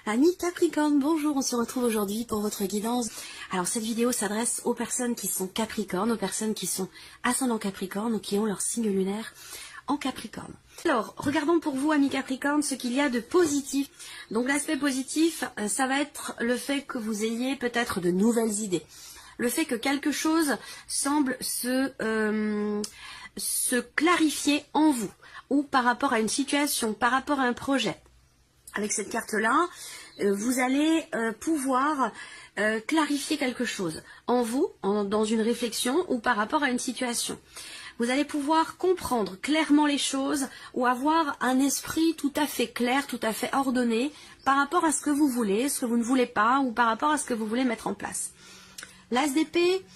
Amis Capricorne, bonjour, on se retrouve aujourd'hui pour votre guidance. Alors cette vidéo s'adresse aux personnes qui sont Capricorne, aux personnes qui sont ascendant Capricorne ou qui ont leur signe lunaire en Capricorne. Alors, regardons pour vous, amis Capricorne, ce qu'il y a de positif. Donc l'aspect positif, ça va être le fait que vous ayez peut-être de nouvelles idées. Le fait que quelque chose semble se clarifier en vous, ou par rapport à une situation, par rapport à un projet. Avec cette carte-là, vous allez pouvoir clarifier quelque chose en vous, dans une réflexion ou par rapport à une situation. Vous allez pouvoir comprendre clairement les choses ou avoir un esprit tout à fait clair, tout à fait ordonné par rapport à ce que vous voulez, ce que vous ne voulez pas ou par rapport à ce que vous voulez mettre en place. L'As d'épée,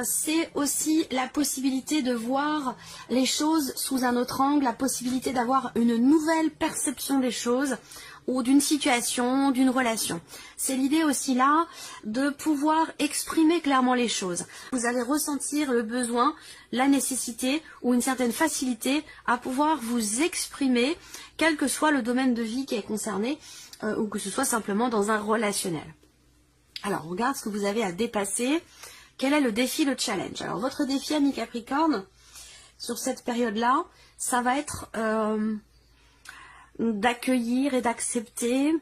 c'est aussi la possibilité de voir les choses sous un autre angle, la possibilité d'avoir une nouvelle perception des choses ou d'une situation, d'une relation. C'est l'idée aussi là de pouvoir exprimer clairement les choses. Vous allez ressentir le besoin, la nécessité ou une certaine facilité à pouvoir vous exprimer, quel que soit le domaine de vie qui est concerné ou que ce soit simplement dans un relationnel. Alors, on regarde ce que vous avez à dépasser. Quel est le défi, le challenge? Alors, votre défi, ami Capricorne, sur cette période-là, ça va être d'accueillir et d'accepter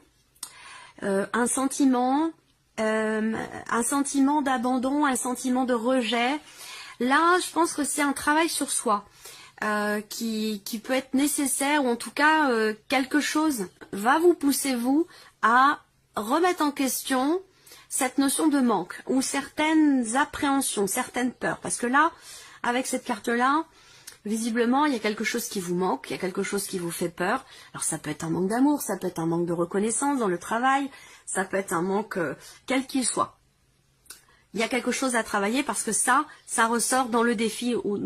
un sentiment d'abandon, un sentiment de rejet. Là, je pense que c'est un travail sur soi qui peut être nécessaire, ou en tout cas, quelque chose va vous pousser, vous, à remettre en question cette notion de manque ou certaines appréhensions, certaines peurs. Parce que là, avec cette carte-là, visiblement, il y a quelque chose qui vous manque, il y a quelque chose qui vous fait peur. Alors ça peut être un manque d'amour, ça peut être un manque de reconnaissance dans le travail, ça peut être un manque quel qu'il soit. Il y a quelque chose à travailler parce que ça ressort dans le défi ou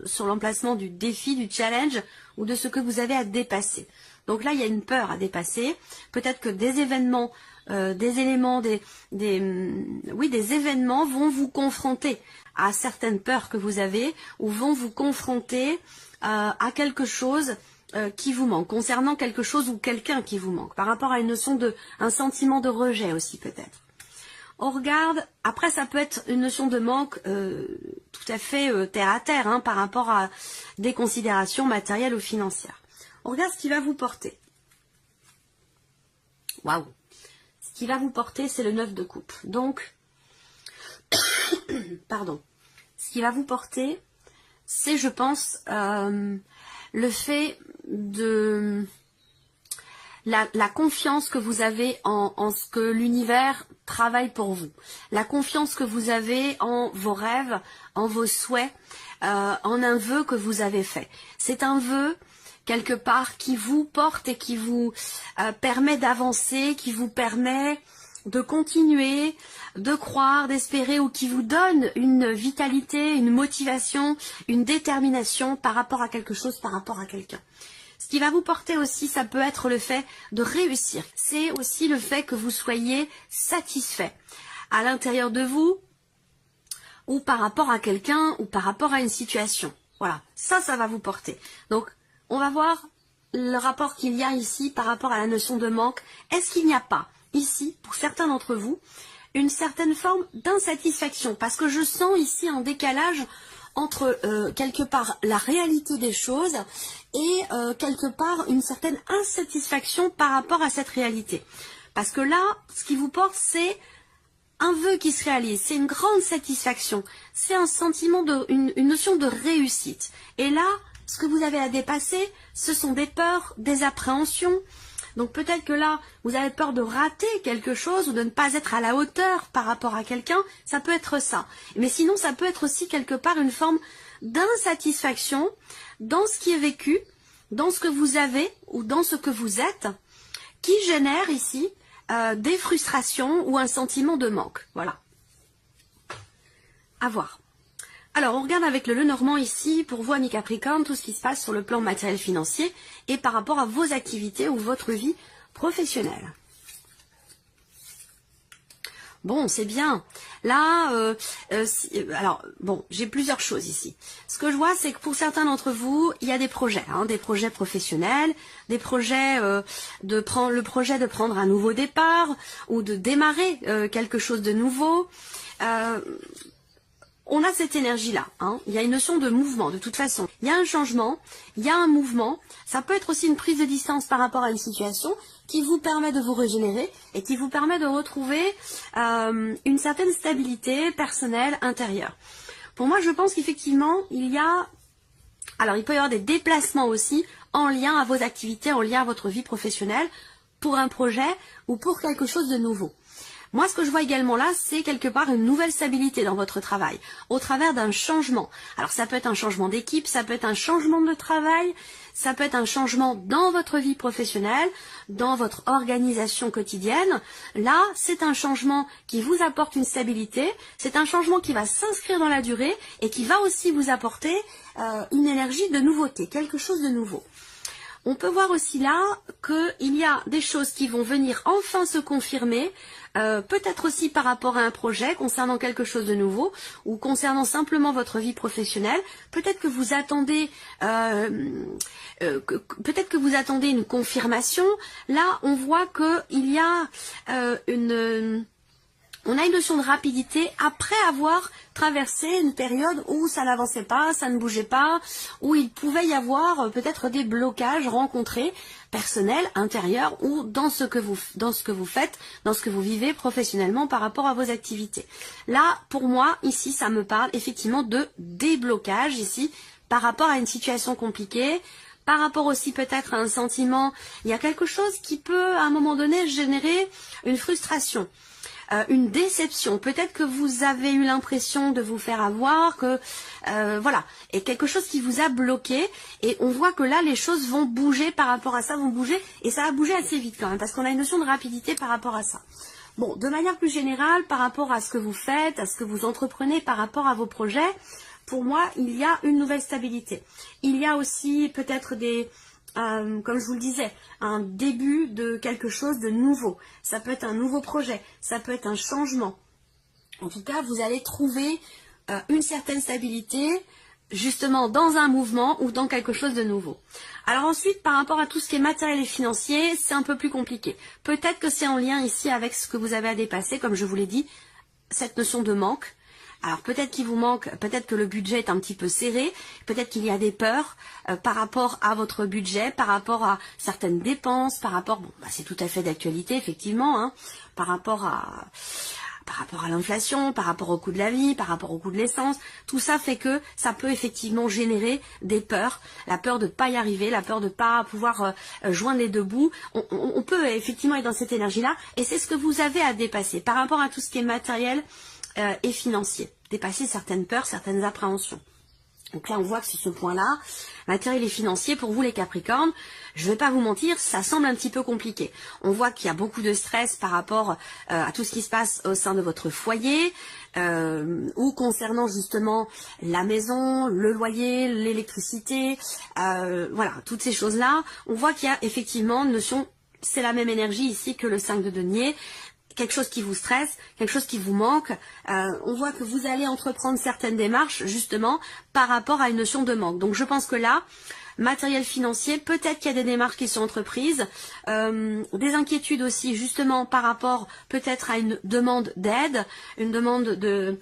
sur l'emplacement du défi, du challenge ou de ce que vous avez à dépasser. Donc là, il y a une peur à dépasser. Peut-être que des événements, des événements vont vous confronter à certaines peurs que vous avez ou vont vous confronter à quelque chose qui vous manque, concernant quelque chose ou quelqu'un qui vous manque, par rapport à une notion un sentiment de rejet aussi peut-être. On regarde, après ça peut être une notion de manque tout à fait terre à terre par rapport à des considérations matérielles ou financières. On regarde ce qui va vous porter. Waouh! Ce qui va vous porter, c'est le 9 de coupe. Donc, pardon. Ce qui va vous porter, c'est, je pense, le fait de la confiance que vous avez en ce que l'univers travaille pour vous. La confiance que vous avez en vos rêves, en vos souhaits, en un vœu que vous avez fait. C'est un vœu quelque part qui vous porte et qui vous permet d'avancer, qui vous permet de continuer, de croire, d'espérer, ou qui vous donne une vitalité, une motivation, une détermination par rapport à quelque chose, par rapport à quelqu'un. Ce qui va vous porter aussi, ça peut être le fait de réussir. C'est aussi le fait que vous soyez satisfait à l'intérieur de vous, ou par rapport à quelqu'un, ou par rapport à une situation. Voilà, ça va vous porter. Donc, on va voir le rapport qu'il y a ici par rapport à la notion de manque. Est-ce qu'il n'y a pas ici, pour certains d'entre vous, une certaine forme d'insatisfaction? Parce que je sens ici un décalage entre quelque part la réalité des choses et quelque part une certaine insatisfaction par rapport à cette réalité. Parce que là, ce qui vous porte, c'est un vœu qui se réalise, c'est une grande satisfaction, c'est un sentiment une notion de réussite. Et là, ce que vous avez à dépasser, ce sont des peurs, des appréhensions. Donc peut-être que là, vous avez peur de rater quelque chose ou de ne pas être à la hauteur par rapport à quelqu'un. Ça peut être ça. Mais sinon, ça peut être aussi quelque part une forme d'insatisfaction dans ce qui est vécu, dans ce que vous avez ou dans ce que vous êtes, qui génère ici des frustrations ou un sentiment de manque. Voilà. À voir. Alors, on regarde avec le Lenormand ici, pour vous, amis Capricorne, tout ce qui se passe sur le plan matériel financier et par rapport à vos activités ou votre vie professionnelle. Bon, c'est bien. Là, alors, bon, j'ai plusieurs choses ici. Ce que je vois, c'est que pour certains d'entre vous, il y a des projets, hein, des projets professionnels, des projets le projet de prendre un nouveau départ ou de démarrer quelque chose de nouveau. On a cette énergie-là, hein. Il y a une notion de mouvement, de toute façon. Il y a un changement, il y a un mouvement. Ça peut être aussi une prise de distance par rapport à une situation qui vous permet de vous régénérer et qui vous permet de retrouver une certaine stabilité personnelle intérieure. Pour moi, je pense qu'effectivement, il peut y avoir des déplacements aussi en lien à vos activités, en lien à votre vie professionnelle, pour un projet ou pour quelque chose de nouveau. Moi, ce que je vois également là, c'est quelque part une nouvelle stabilité dans votre travail, au travers d'un changement. Alors, ça peut être un changement d'équipe, ça peut être un changement de travail, ça peut être un changement dans votre vie professionnelle, dans votre organisation quotidienne. Là, c'est un changement qui vous apporte une stabilité, c'est un changement qui va s'inscrire dans la durée et qui va aussi vous apporter une énergie de nouveauté, quelque chose de nouveau. On peut voir aussi là qu'il y a des choses qui vont venir enfin se confirmer, peut-être aussi par rapport à un projet concernant quelque chose de nouveau ou concernant simplement votre vie professionnelle. Peut-être que vous attendez, une confirmation. Là, on voit qu'il y a on a une notion de rapidité après avoir traversé une période où ça n'avançait pas, ça ne bougeait pas, où il pouvait y avoir peut-être des blocages rencontrés, personnels, intérieurs, ou dans ce que vous faites, dans ce que vous vivez professionnellement par rapport à vos activités. Là, pour moi, ici, ça me parle effectivement de déblocage, ici, par rapport à une situation compliquée, par rapport aussi peut-être à un sentiment, il y a quelque chose qui peut, à un moment donné, générer une frustration. Une déception, peut-être que vous avez eu l'impression de vous faire avoir, voilà, et quelque chose qui vous a bloqué, et on voit que là les choses vont bouger par rapport à ça, et ça va bouger assez vite quand même, parce qu'on a une notion de rapidité par rapport à ça. Bon, de manière plus générale, par rapport à ce que vous faites, à ce que vous entreprenez, par rapport à vos projets, pour moi, il y a une nouvelle stabilité. Il y a aussi peut-être comme je vous le disais, un début de quelque chose de nouveau. Ça peut être un nouveau projet, ça peut être un changement. En tout cas, vous allez trouver une certaine stabilité, justement dans un mouvement ou dans quelque chose de nouveau. Alors ensuite, par rapport à tout ce qui est matériel et financier, c'est un peu plus compliqué. Peut-être que c'est en lien ici avec ce que vous avez à dépasser, comme je vous l'ai dit, cette notion de manque. Alors peut-être qu'il vous manque, peut-être que le budget est un petit peu serré, peut-être qu'il y a des peurs par rapport à votre budget, par rapport à certaines dépenses, par rapport, c'est tout à fait d'actualité effectivement, hein, par rapport à l'inflation, par rapport au coût de la vie, par rapport au coût de l'essence, tout ça fait que ça peut effectivement générer des peurs, la peur de ne pas y arriver, la peur de ne pas pouvoir joindre les deux bouts. On peut effectivement être dans cette énergie-là, et c'est ce que vous avez à dépasser par rapport à tout ce qui est matériel et financier, dépasser certaines peurs, certaines appréhensions. Donc là, on voit que sur ce point-là, matériel et financier, pour vous les Capricornes, je ne vais pas vous mentir, ça semble un petit peu compliqué. On voit qu'il y a beaucoup de stress par rapport à tout ce qui se passe au sein de votre foyer, ou concernant justement la maison, le loyer, l'électricité, voilà, toutes ces choses-là. On voit qu'il y a effectivement une notion, c'est la même énergie ici que le 5 de denier, quelque chose qui vous stresse, quelque chose qui vous manque. On voit que vous allez entreprendre certaines démarches justement par rapport à une notion de manque. Donc je pense que là, matériel financier, peut-être qu'il y a des démarches qui sont entreprises, des inquiétudes aussi justement par rapport peut-être à une demande d'aide, une demande de...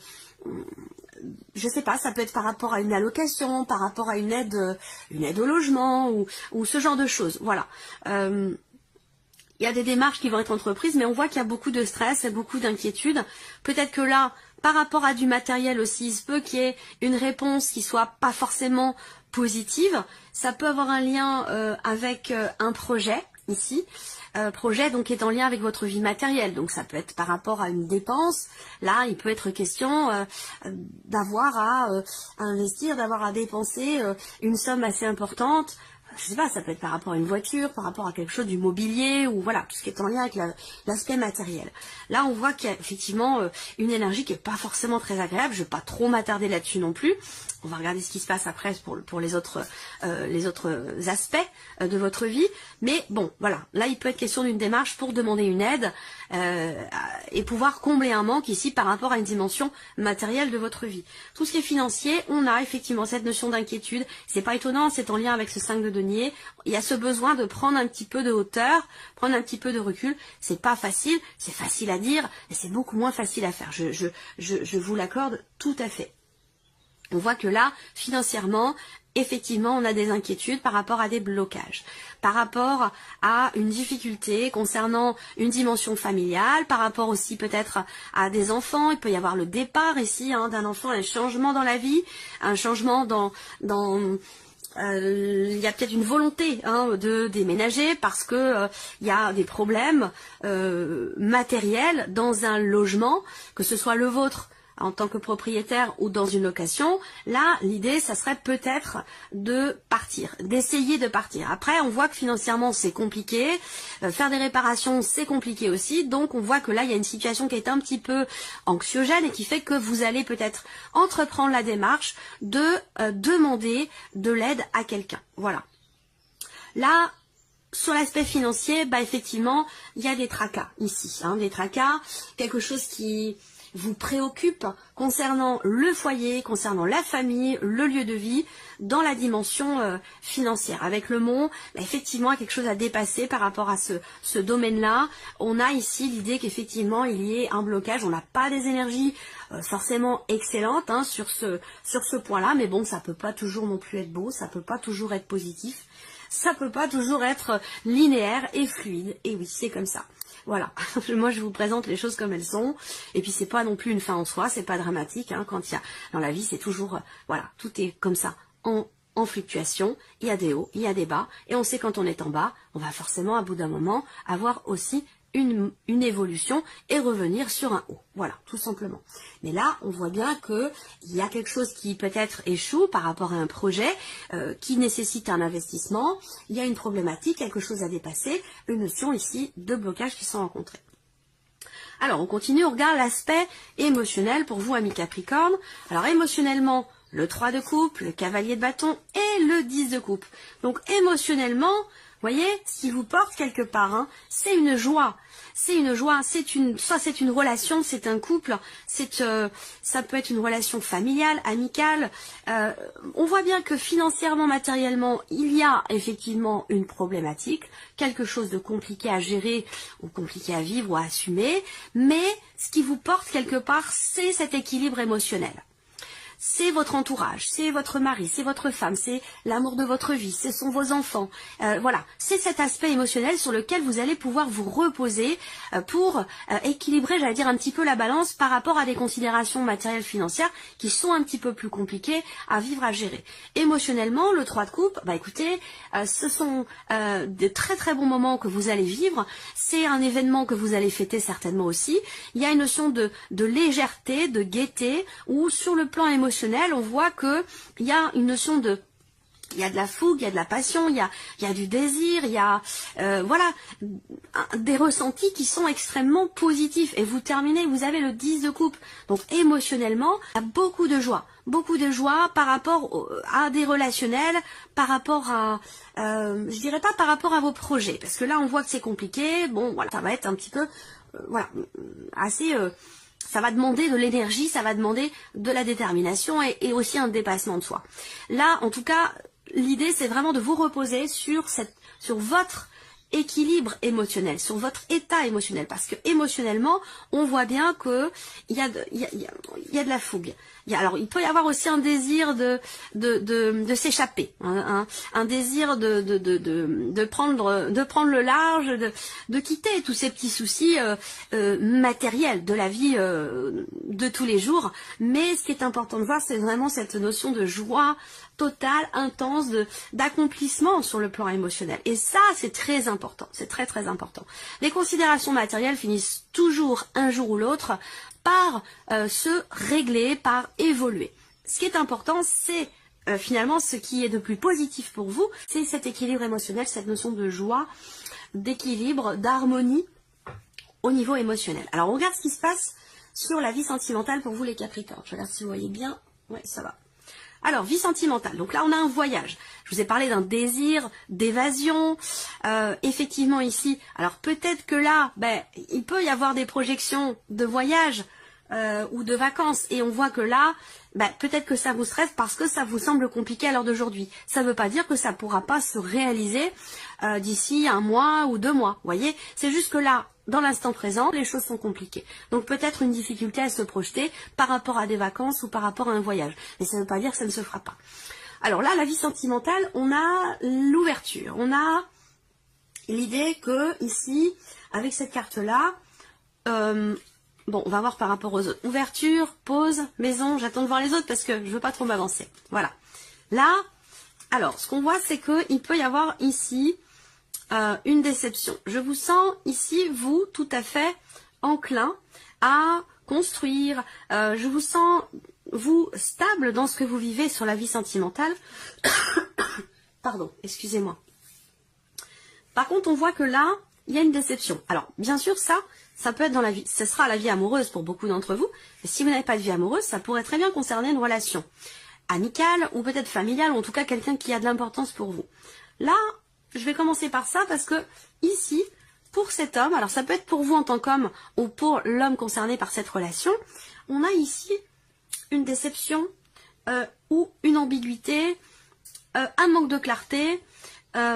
Je sais pas, ça peut être par rapport à une allocation, par rapport à une aide au logement ou ce genre de choses. Voilà. Il y a des démarches qui vont être entreprises, mais on voit qu'il y a beaucoup de stress et beaucoup d'inquiétude. Peut-être que là, par rapport à du matériel aussi, il se peut qu'il y ait une réponse qui soit pas forcément positive. Ça peut avoir un lien avec un projet, ici. Projet donc qui est en lien avec votre vie matérielle. Donc ça peut être par rapport à une dépense. Là, il peut être question d'avoir à investir, d'avoir à dépenser une somme assez importante. je sais pas, ça peut être par rapport à une voiture, par rapport à quelque chose du mobilier, ou voilà, tout ce qui est en lien avec l'aspect matériel. Là, on voit qu'il y a effectivement une énergie qui est pas forcément très agréable. Je vais pas trop m'attarder là-dessus non plus. On va regarder ce qui se passe après pour les autres aspects de votre vie. Mais bon, voilà, là, il peut être question d'une démarche pour demander une aide et pouvoir combler un manque ici par rapport à une dimension matérielle de votre vie. Tout ce qui est financier, on a effectivement cette notion d'inquiétude. C'est pas étonnant, c'est en lien avec ce 5 de denier. Il y a ce besoin de prendre un petit peu de hauteur, prendre un petit peu de recul. C'est pas facile, c'est facile à dire, mais c'est beaucoup moins facile à faire. Je vous l'accorde tout à fait. On voit que là, financièrement, effectivement, on a des inquiétudes par rapport à des blocages, par rapport à une difficulté concernant une dimension familiale, par rapport aussi peut-être à des enfants. Il peut y avoir le départ ici d'un enfant, un changement dans la vie, un changement il y a peut-être une volonté de déménager parce que il y a des problèmes matériels dans un logement, que ce soit le vôtre en tant que propriétaire ou dans une location. Là, l'idée, ça serait peut-être de partir, d'essayer de partir. Après, on voit que financièrement, c'est compliqué. Faire des réparations, c'est compliqué aussi. Donc, on voit que là, il y a une situation qui est un petit peu anxiogène et qui fait que vous allez peut-être entreprendre la démarche de demander de l'aide à quelqu'un. Voilà. Là, sur l'aspect financier, effectivement, il y a des tracas ici. Des tracas, quelque chose qui vous préoccupe concernant le foyer, concernant la famille, le lieu de vie, dans la dimension financière. Avec le mont, effectivement, il y a quelque chose à dépasser par rapport à ce domaine-là. On a ici l'idée qu'effectivement, il y ait un blocage. On n'a pas des énergies forcément excellentes sur ce point-là, mais bon, ça peut pas toujours non plus être beau, ça peut pas toujours être positif, ça peut pas toujours être linéaire et fluide. Et oui, c'est comme ça. Voilà, moi je vous présente les choses comme elles sont, et puis c'est pas non plus une fin en soi, c'est pas dramatique, quand il y a, dans la vie c'est toujours, voilà, tout est comme ça, en fluctuation, il y a des hauts, il y a des bas, et on sait quand on est en bas, on va forcément à bout d'un moment avoir aussi une évolution et revenir sur un haut. Voilà, tout simplement. Mais là, on voit bien que il y a quelque chose qui peut-être échoue par rapport à un projet qui nécessite un investissement. Il y a une problématique, quelque chose à dépasser, une notion ici de blocage qui sont rencontrés. Alors, on continue, on regarde l'aspect émotionnel pour vous, amis Capricorne. Alors, émotionnellement, le 3 de coupe, le cavalier de bâton et le 10 de coupe. Donc, émotionnellement, vous voyez, ce qui vous porte quelque part, c'est une joie. C'est une joie, soit c'est une relation, c'est un couple, ça peut être une relation familiale, amicale. On voit bien que financièrement, matériellement, il y a effectivement une problématique, quelque chose de compliqué à gérer ou compliqué à vivre ou à assumer, mais ce qui vous porte quelque part, c'est cet équilibre émotionnel. C'est votre entourage, c'est votre mari, c'est votre femme, c'est l'amour de votre vie, ce sont vos enfants. Voilà, c'est cet aspect émotionnel sur lequel vous allez pouvoir vous reposer pour équilibrer, j'allais dire, un petit peu la balance par rapport à des considérations matérielles financières qui sont un petit peu plus compliquées à vivre, à gérer. Émotionnellement, le 3 de coupe, écoutez, ce sont de très très bons moments que vous allez vivre. C'est un événement que vous allez fêter certainement aussi. Il y a une notion de légèreté, de gaieté, où sur le plan émotionnel, on voit que il y a une notion il y a de la fougue, il y a de la passion, il y a du désir, il y a voilà, des ressentis qui sont extrêmement positifs. Et vous terminez, vous avez le 10 de coupe. Donc émotionnellement, il y a beaucoup de joie par rapport à des relationnels, par rapport à, je dirais pas par rapport à vos projets, parce que là on voit que c'est compliqué. Bon, voilà, ça va être un petit peu, voilà, assez. Ça va demander de l'énergie, ça va demander de la détermination et aussi un dépassement de soi. Là, en tout cas, l'idée, c'est vraiment de vous reposer sur votre équilibre émotionnel, sur votre état émotionnel, parce que émotionnellement, on voit bien que il y a de la fougue. Alors, il peut y avoir aussi un désir de s'échapper, un désir de prendre le large, de quitter tous ces petits soucis matériels de la vie de tous les jours. Mais ce qui est important de voir, c'est vraiment cette notion de joie totale, intense, d'accomplissement sur le plan émotionnel. Et ça, c'est très important, c'est très très important. Les considérations matérielles finissent toujours un jour ou l'autre par se régler, par évoluer. Ce qui est important, c'est finalement, ce qui est de plus positif pour vous, c'est cet équilibre émotionnel, cette notion de joie, d'équilibre, d'harmonie au niveau émotionnel. Alors, on regarde ce qui se passe sur la vie sentimentale pour vous les Capricornes. Je regarde si vous voyez bien. Oui, ça va. Alors, vie sentimentale. Donc là, on a un voyage. Je vous ai parlé d'un désir, d'évasion. Effectivement, ici, alors peut-être que là, il peut y avoir des projections de voyage ou de vacances. Et on voit que là, peut-être que ça vous stresse parce que ça vous semble compliqué à l'heure d'aujourd'hui. Ça ne veut pas dire que ça ne pourra pas se réaliser d'ici 1 mois ou 2 mois. Vous voyez, c'est juste que là, dans l'instant présent, les choses sont compliquées. Donc peut-être une difficulté à se projeter par rapport à des vacances ou par rapport à un voyage. Mais ça ne veut pas dire que ça ne se fera pas. Alors là, la vie sentimentale, on a l'ouverture. On a l'idée que ici, avec cette carte-là, bon, on va voir par rapport aux autres. Ouverture, pause, maison, j'attends de voir les autres parce que je ne veux pas trop m'avancer. Voilà. Là, alors, ce qu'on voit, c'est qu'il peut y avoir ici une déception. Je vous sens ici, vous, tout à fait enclin à construire. Je vous sens, vous, stable dans ce que vous vivez sur la vie sentimentale. Pardon, excusez-moi. Par contre, on voit que là, il y a une déception. Alors, bien sûr, ça peut être dans la vie, ce sera la vie amoureuse pour beaucoup d'entre vous. Mais si vous n'avez pas de vie amoureuse, ça pourrait très bien concerner une relation amicale ou peut-être familiale, ou en tout cas quelqu'un qui a de l'importance pour vous. Là, je vais commencer par ça parce que ici, pour cet homme, alors ça peut être pour vous en tant qu'homme ou pour l'homme concerné par cette relation, on a ici une déception ou une ambiguïté, un manque de clarté par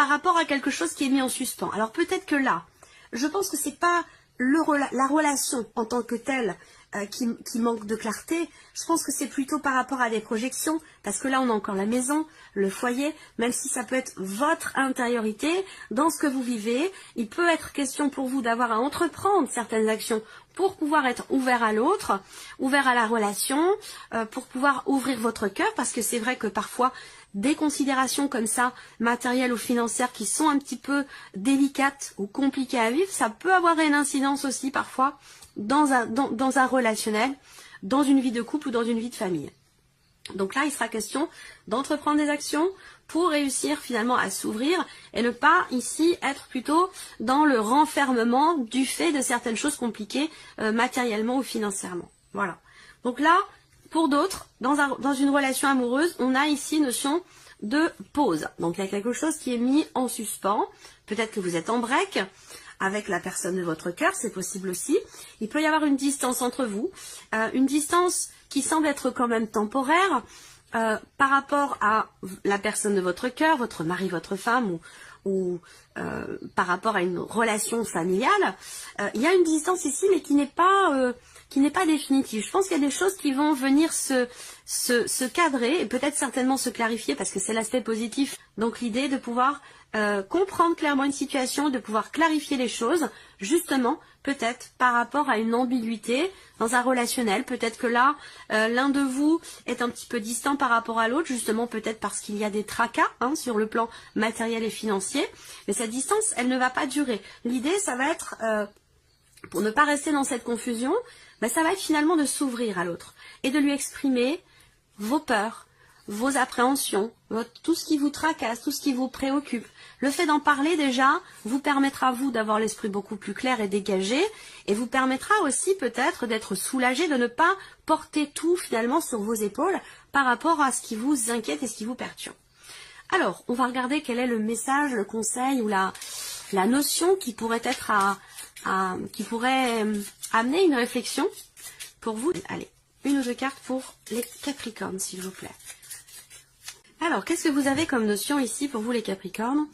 rapport à quelque chose qui est mis en suspens. Alors peut-être que là, je pense que c'est pas la relation en tant que telle qui manque de clarté. Je pense que c'est plutôt par rapport à des projections, parce que là on a encore la maison, le foyer, même si ça peut être votre intériorité, dans ce que vous vivez, il peut être question pour vous d'avoir à entreprendre certaines actions pour pouvoir être ouvert à l'autre, ouvert à la relation, pour pouvoir ouvrir votre cœur, parce que c'est vrai que parfois des considérations comme ça, matérielles ou financières, qui sont un petit peu délicates ou compliquées à vivre, ça peut avoir une incidence aussi parfois dans un relationnel, dans une vie de couple ou dans une vie de famille. Donc là, il sera question d'entreprendre des actions pour réussir finalement à s'ouvrir et ne pas ici être plutôt dans le renfermement du fait de certaines choses compliquées matériellement ou financièrement. Voilà. Donc là, pour d'autres, dans une relation amoureuse, on a ici une notion de pause. Donc il y a quelque chose qui est mis en suspens. Peut-être que vous êtes en break avec la personne de votre cœur, c'est possible aussi. Il peut y avoir une distance entre vous, une distance qui semble être quand même temporaire par rapport à la personne de votre cœur, votre mari, votre femme, ou par rapport à une relation familiale. Il y a une distance ici, mais qui n'est pas définitive. Je pense qu'il y a des choses qui vont venir se cadrer et peut-être certainement se clarifier parce que c'est l'aspect positif. Donc l'idée de pouvoir comprendre clairement une situation, de pouvoir clarifier les choses, justement, peut-être par rapport à une ambiguïté dans un relationnel. Peut-être que là, l'un de vous est un petit peu distant par rapport à l'autre, justement peut-être parce qu'il y a des tracas sur le plan matériel et financier. Mais cette distance, elle ne va pas durer. L'idée, ça va être, pour ne pas rester dans cette confusion, ça va être finalement de s'ouvrir à l'autre et de lui exprimer vos peurs, vos appréhensions, tout ce qui vous tracasse, tout ce qui vous préoccupe. Le fait d'en parler déjà vous permettra vous d'avoir l'esprit beaucoup plus clair et dégagé et vous permettra aussi peut-être d'être soulagé, de ne pas porter tout finalement sur vos épaules par rapport à ce qui vous inquiète et ce qui vous perturbe. Alors, on va regarder quel est le message, le conseil ou la notion qui pourrait être qui pourrait amener une réflexion pour vous. Allez, une ou deux cartes pour les Capricornes, s'il vous plaît. Alors, qu'est-ce que vous avez comme notion ici pour vous les Capricornes?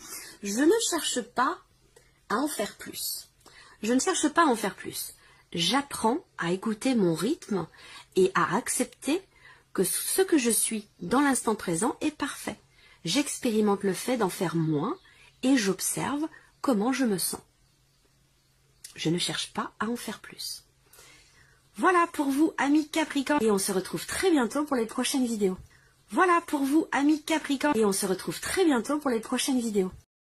Je ne cherche pas à en faire plus. Je ne cherche pas à en faire plus. J'apprends à écouter mon rythme et à accepter que ce que je suis dans l'instant présent est parfait. J'expérimente le fait d'en faire moins et j'observe comment je me sens. Je ne cherche pas à en faire plus. Voilà pour vous, amis Capricornes, et on se retrouve très bientôt pour les prochaines vidéos. Voilà pour vous, amis Capricornes, et on se retrouve très bientôt pour les prochaines vidéos.